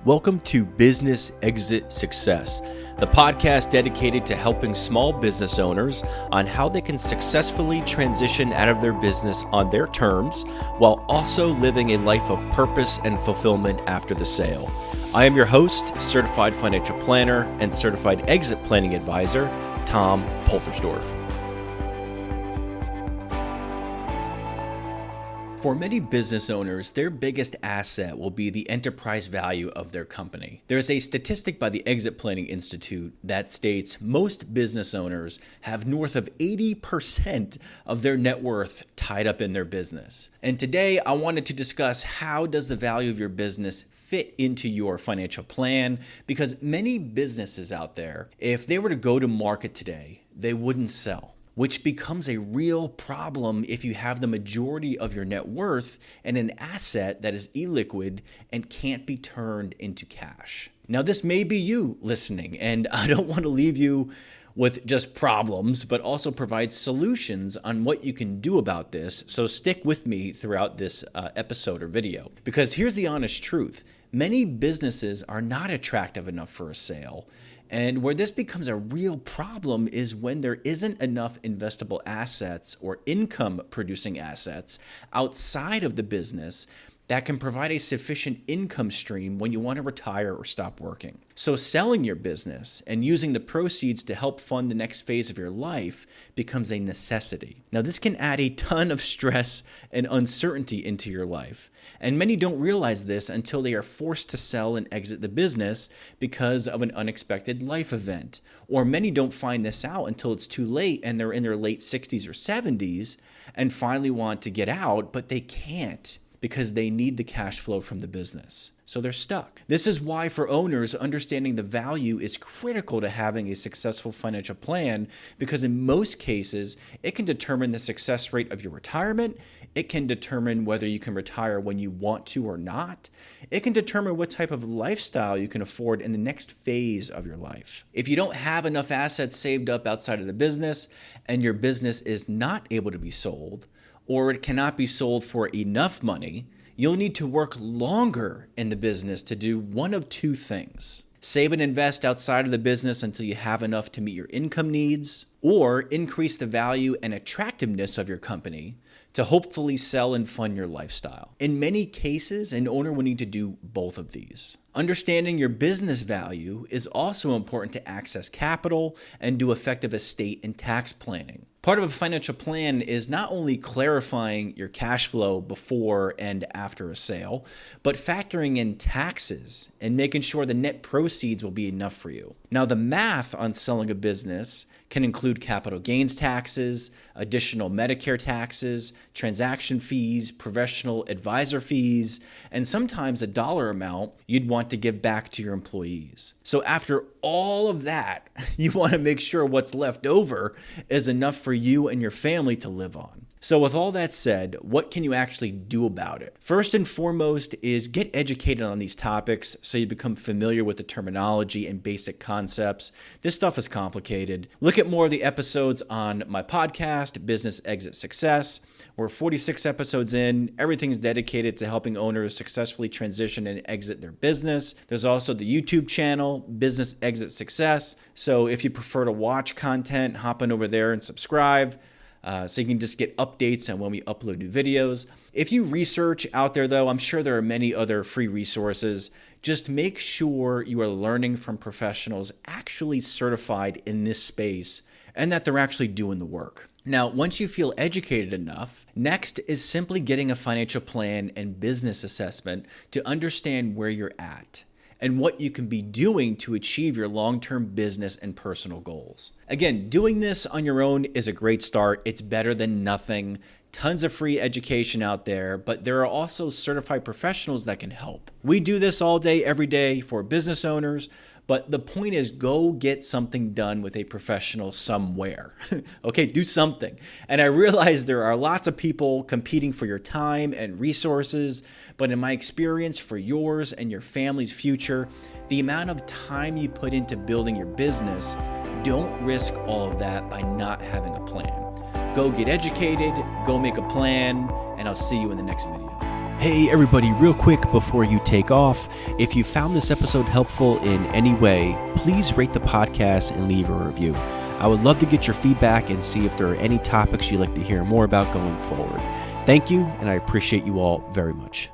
Welcome to Business Exit Success, the podcast dedicated to helping small business owners on how they can successfully transition out of their business on their terms while also living a life of purpose and fulfillment after the sale. I am your host, certified financial planner and certified exit planning advisor, Tom Poltersdorf. For many business owners, their biggest asset will be the enterprise value of their company. There's a statistic by the Exit Planning Institute that states most business owners have north of 80% of their net worth tied up in their business. And today I wanted to discuss how does the value of your business fit into your financial plan, because many businesses out there, if they were to go to market today, they wouldn't sell, which becomes a real problem if you have the majority of your net worth in an asset that is illiquid and can't be turned into cash. Now, this may be you listening, and I don't want to leave you with just problems, but also provide solutions on what you can do about this. So stick with me throughout this episode or video, because here's the honest truth. Many businesses are not attractive enough for a sale. And where this becomes a real problem is when there isn't enough investable assets or income producing assets outside of the business that can provide a sufficient income stream when you want to retire or stop working. So selling your business and using the proceeds to help fund the next phase of your life becomes a necessity. Now, this can add a ton of stress and uncertainty into your life. And many don't realize this until they are forced to sell and exit the business because of an unexpected life event. Or many don't find this out until it's too late and they're in their late 60s or 70s and finally want to get out, but they can't because they need the cash flow from the business. So they're stuck. This is why for owners, understanding the value is critical to having a successful financial plan, because in most cases, it can determine the success rate of your retirement. It can determine whether you can retire when you want to or not. It can determine what type of lifestyle you can afford in the next phase of your life. If you don't have enough assets saved up outside of the business and your business is not able to be sold, or it cannot be sold for enough money, you'll need to work longer in the business to do one of two things. Save and invest outside of the business until you have enough to meet your income needs, or increase the value and attractiveness of your company to hopefully sell and fund your lifestyle. In many cases, an owner will need to do both of these. Understanding your business value is also important to access capital and do effective estate and tax planning. Part of a financial plan is not only clarifying your cash flow before and after a sale, but factoring in taxes and making sure the net proceeds will be enough for you. Now, the math on selling a business can include capital gains taxes, additional Medicare taxes, transaction fees, professional advisor fees, and sometimes a dollar amount you'd want to give back to your employees. So after all of that, you want to make sure what's left over is enough for you and your family to live on. So with all that said, what can you actually do about it? First and foremost is get educated on these topics so you become familiar with the terminology and basic concepts. This stuff is complicated. Look at more of the episodes on my podcast, Business Exit Success. We're 46 episodes in. Everything's dedicated to helping owners successfully transition and exit their business. There's also the YouTube channel, Business Exit Success. So if you prefer to watch content, hop on over there and subscribe. So you can just get updates on when we upload new videos. If you research out there, though, I'm sure there are many other free resources. Just make sure you are learning from professionals actually certified in this space and that they're actually doing the work. Now, once you feel educated enough, next is simply getting a financial plan and business assessment to understand where you're at and what you can be doing to achieve your long-term business and personal goals. Again, doing this on your own is a great start. It's better than nothing. Tons of free education out there, but there are also certified professionals that can help. We do this all day, every day for business owners, but the point is go get something done with a professional somewhere. Okay, do something. And I realize there are lots of people competing for your time and resources, but in my experience, for yours and your family's future, the amount of time you put into building your business, don't risk all of that by not having a plan. Go get educated, go make a plan, and I'll see you in the next video. Hey everybody, real quick before you take off, if you found this episode helpful in any way, please rate the podcast and leave a review. I would love to get your feedback and see if there are any topics you'd like to hear more about going forward. Thank you, and I appreciate you all very much.